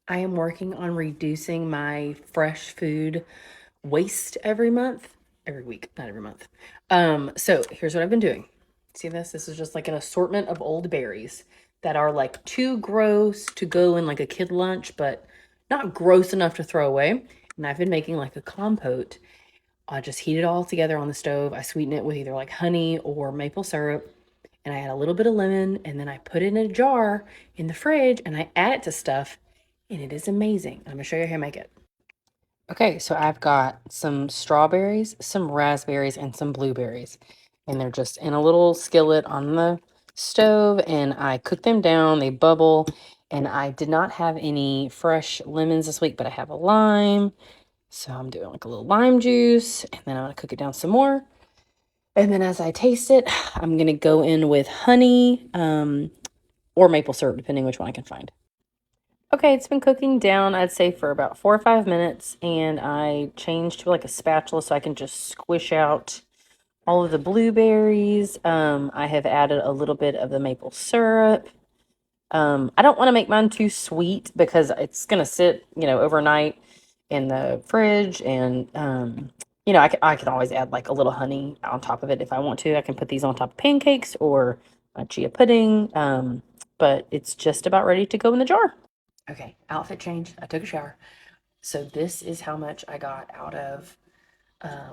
I am working on reducing my fresh food waste every week, not every month. So here's what I've been doing. See this? This is just like an assortment of old berries that are like too gross to go in like a kid lunch, but not gross enough to throw away. And I've been making like a compote. I just heat it all together on the stove. I sweeten it with either like honey or maple syrup, and I add a little bit of lemon, and then I put it in a jar in the fridge and I add it to stuff, and it is amazing. I'm gonna show you how I make it. Okay, so I've got some strawberries, some raspberries, and some blueberries. And they're just in a little skillet on the stove, and I cook them down, they bubble. And I did not have any fresh lemons this week, but I have a lime. So I'm doing like a little lime juice, and then I'm gonna cook it down some more. And then as I taste it, I'm gonna go in with honey, or maple syrup, depending which one I can find. Okay, it's been cooking down, I'd say, for about 4 or 5 minutes, and I changed to like a spatula so I can just squish out all of the blueberries. I have added a little bit of the maple syrup. I don't want to make mine too sweet because it's gonna sit, overnight in the fridge, and I can always add like a little honey on top of it if I want to. I can put these on top of pancakes or a chia pudding. But it's just about ready to go in the jar. Okay, outfit change. I took a shower. So this is how much I got out of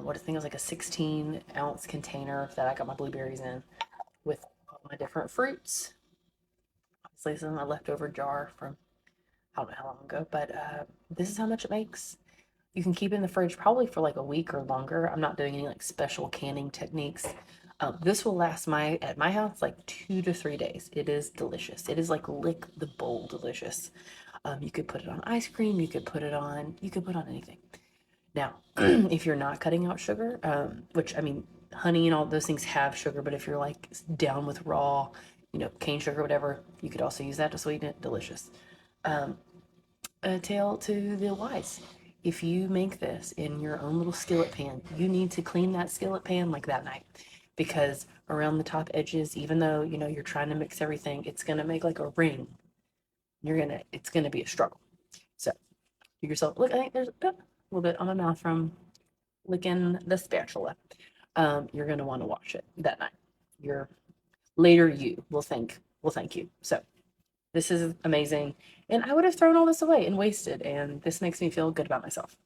what I think was like a 16-ounce container that I got my blueberries in with all my different fruits. Obviously, this is my leftover jar from I don't know how long ago, but this is how much it makes. You can keep it in the fridge probably for like a week or longer. I'm not doing any like special canning techniques. This will last at my house like 2 to 3 days. It is delicious. It is like lick the bowl delicious. You could put it on ice cream. You could put on anything. Now, if you're not cutting out sugar, which I mean, honey and all those things have sugar, but if you're like down with raw, cane sugar, whatever, you could also use that to sweeten it. Delicious. Um, a tale to the wise. If you make this in your own little skillet pan, you need to clean that skillet pan like that night, because around the top edges, even though you're trying to mix everything, it's gonna make like a ring. It's gonna be a struggle. So give yourself look. I think there's a little bit on my mouth from licking the spatula. You're gonna want to wash it that night. Your later you will thank you. So this is amazing. And I would have thrown all this away and wasted. And this makes me feel good about myself.